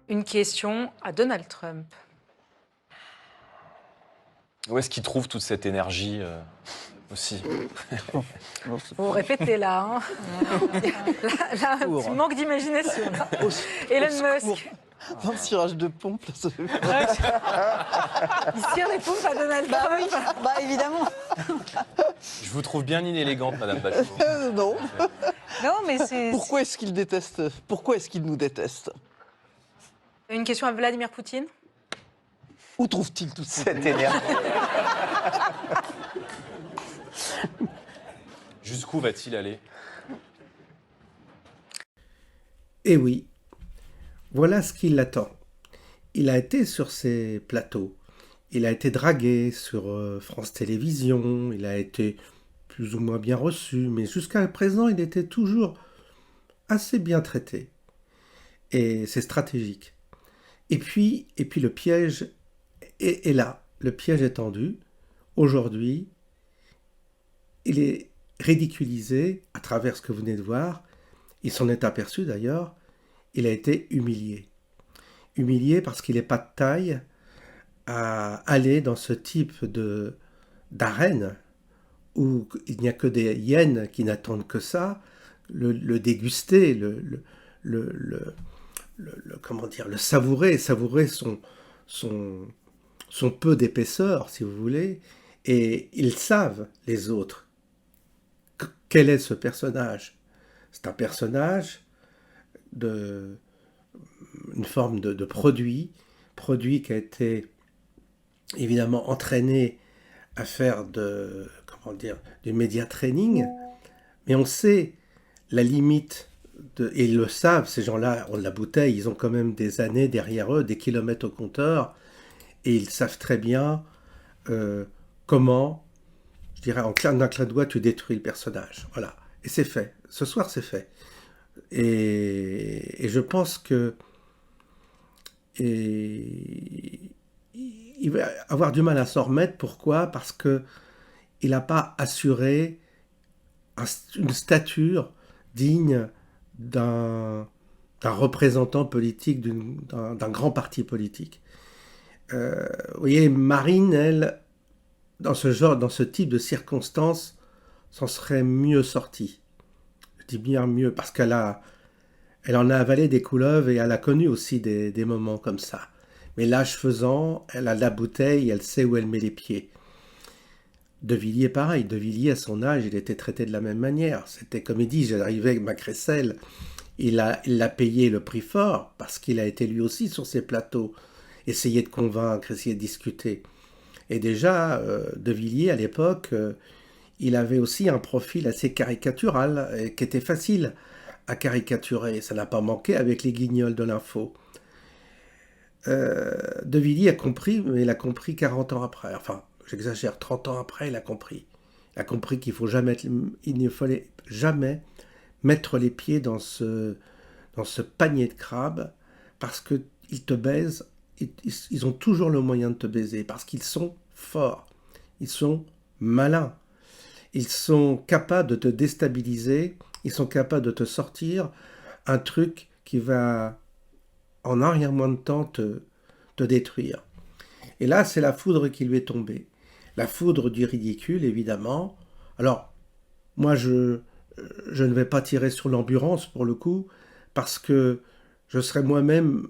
Une question à Donald Trump. Où est-ce qu'il trouve toute cette énergie aussi? Vous répétez là, hein. Là, un petit manque d'imagination. Là. Elon Musk. Dans le tirage de pompe, là, ça fait... Il tire les pompes à Donald Trump. Bah évidemment. Je vous trouve bien inélégante, Madame Bachelot. non. Non, mais c'est... Pourquoi est-ce qu'il déteste? Pourquoi est-ce qu'il nous déteste? Une question à Vladimir Poutine. Où trouve-t-il toute cette énergie. Jusqu'où va-t-il aller? Eh oui, voilà ce qui l'attend. Il a été sur ces plateaux. Il a été dragué sur France Télévisions. Il a été plus ou moins bien reçu. Mais jusqu'à présent, il était toujours assez bien traité. Et c'est stratégique. Et puis le piège est là. Le piège est tendu. Aujourd'hui, il est ridiculisé à travers ce que vous venez de voir. Il s'en est aperçu d'ailleurs. Il a été humilié. Humilié parce qu'il n'est pas de taille à aller dans ce type d'arène où il n'y a que des hyènes qui n'attendent que ça, le déguster, comment dire, le savourer son peu d'épaisseur, si vous voulez, et ils savent, les autres, quel est ce personnage. C'est un personnage une forme de produit qui a été évidemment entraîné à faire du média training, mais on sait la limite, et ils le savent, ces gens-là ont de la bouteille, ils ont quand même des années derrière eux, des kilomètres au compteur, et ils savent très bien comment, je dirais, en claquant d'un clin de doigt, tu détruis le personnage. Voilà. Et c'est fait. Ce soir, c'est fait. Et je pense que il va avoir du mal à s'en remettre. Pourquoi? Parce qu'il n'a pas assuré une stature digne d'un représentant politique, d'un grand parti politique. Vous voyez, Marine, elle, dans ce type de circonstances, s'en serait mieux sortie. Je dis bien mieux, parce elle en a avalé des couleuvres et elle a connu aussi des moments comme ça. Mais l'âge faisant, elle a la bouteille, elle sait où elle met les pieds. De Villiers, pareil. De Villiers, à son âge, il était traité de la même manière. C'était comme il dit, j'arrivais avec ma crécelle. Il l'a payé le prix fort, parce qu'il a été lui aussi sur ces plateaux, essayer de convaincre, essayer de discuter. Et déjà, De Villiers, à l'époque, il avait aussi un profil assez caricatural, qui était facile à caricaturer. Ça n'a pas manqué avec les guignols de l'info. De Villiers a compris, mais il a compris 40 ans après. Enfin, j'exagère, 30 ans après, il a compris. Il a compris qu'il ne fallait jamais mettre les pieds dans ce panier de crabes, parce qu'ils te baisent. Ils ont toujours le moyen de te baiser, parce qu'ils sont forts. Ils sont malins. Ils sont capables de te déstabiliser. Ils sont capables de te sortir un truc qui va, en un rien moins de temps, te détruire. Et là, c'est la foudre qui lui est tombée. La foudre du ridicule, évidemment. Alors, moi, je ne vais pas tirer sur l'ambulance, pour le coup, parce que je serais moi-même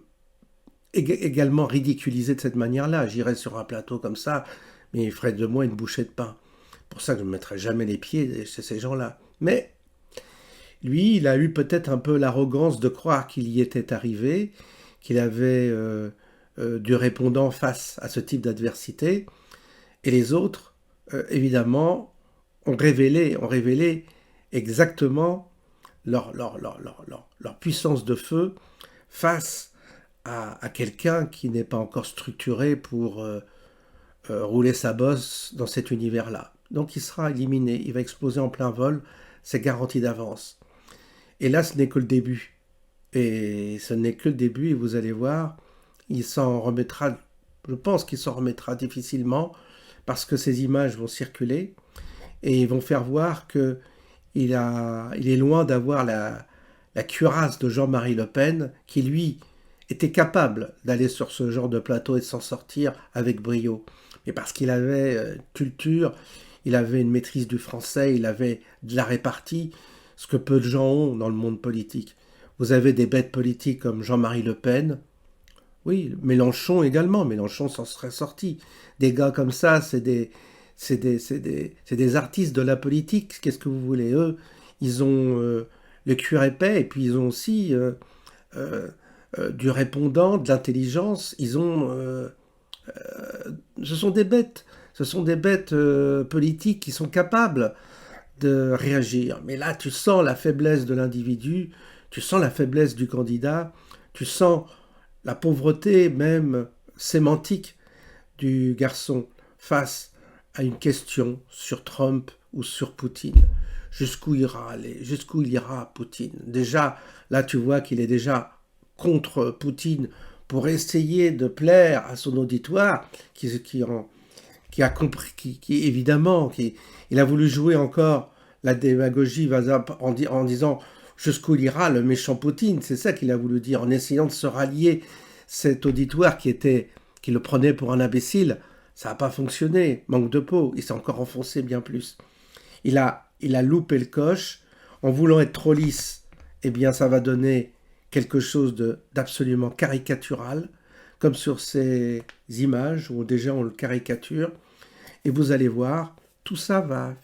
également ridiculisé de cette manière-là. J'irais sur un plateau comme ça, mais il ferait de moi une bouchée de pain. Pour ça que je ne mettrais jamais les pieds chez ces gens-là. Mais lui, il a eu peut-être un peu l'arrogance de croire qu'il y était arrivé, qu'il avait du répondant face à ce type d'adversité. Et les autres, évidemment, ont révélé exactement leur puissance de feu face à quelqu'un qui n'est pas encore structuré pour rouler sa bosse dans cet univers-là. Donc il sera éliminé, il va exploser en plein vol, c'est garanti d'avance. Et là, ce n'est que le début. Et ce n'est que le début, et vous allez voir, il s'en remettra, je pense qu'il s'en remettra difficilement, parce que ces images vont circuler, et ils vont faire voir que il est loin d'avoir la cuirasse de Jean-Marie Le Pen, qui lui était capable d'aller sur ce genre de plateau et de s'en sortir avec brio. Mais parce qu'il avait une culture, il avait une maîtrise du français, il avait de la répartie, ce que peu de gens ont dans le monde politique. Vous avez des bêtes politiques comme Jean-Marie Le Pen, oui, Mélenchon également, Mélenchon s'en serait sorti. Des gars comme ça, c'est des artistes de la politique, qu'est-ce que vous voulez? Eux, ils ont le cuir épais, et puis ils ont aussi du répondant, de l'intelligence, ils ont... ce sont des bêtes politiques qui sont capables de réagir. Mais là, tu sens la faiblesse de l'individu, tu sens la faiblesse du candidat, tu sens la pauvreté même sémantique du garçon face à une question sur Trump ou sur Poutine. Jusqu'où il ira Poutine? Déjà, là tu vois qu'il est déjà contre Poutine pour essayer de plaire à son auditoire qui a compris, il a voulu jouer encore la démagogie en disant jusqu'où il ira le méchant Poutine. C'est ça qu'il a voulu dire, en essayant de se rallier cet auditoire qui le prenait pour un imbécile. Ça n'a pas fonctionné, manque de peau, il s'est encore enfoncé bien plus. Il a loupé le coche, en voulant être trop lisse, eh bien ça va donner quelque chose d'absolument caricatural, comme sur ces images où déjà on le caricature, et vous allez voir, tout ça va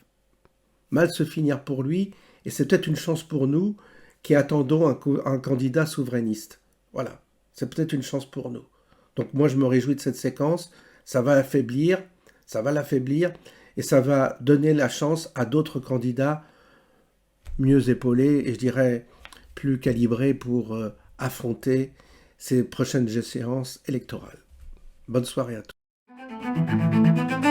mal se finir pour lui, et c'est peut-être une chance pour nous qui attendons un candidat souverainiste. Voilà, c'est peut-être une chance pour nous. Donc moi je me réjouis de cette séquence, ça va l'affaiblir, et ça va donner la chance à d'autres candidats mieux épaulés, et je dirais plus calibrés pour affronter ces prochaines séances électorales. Bonne soirée à tous.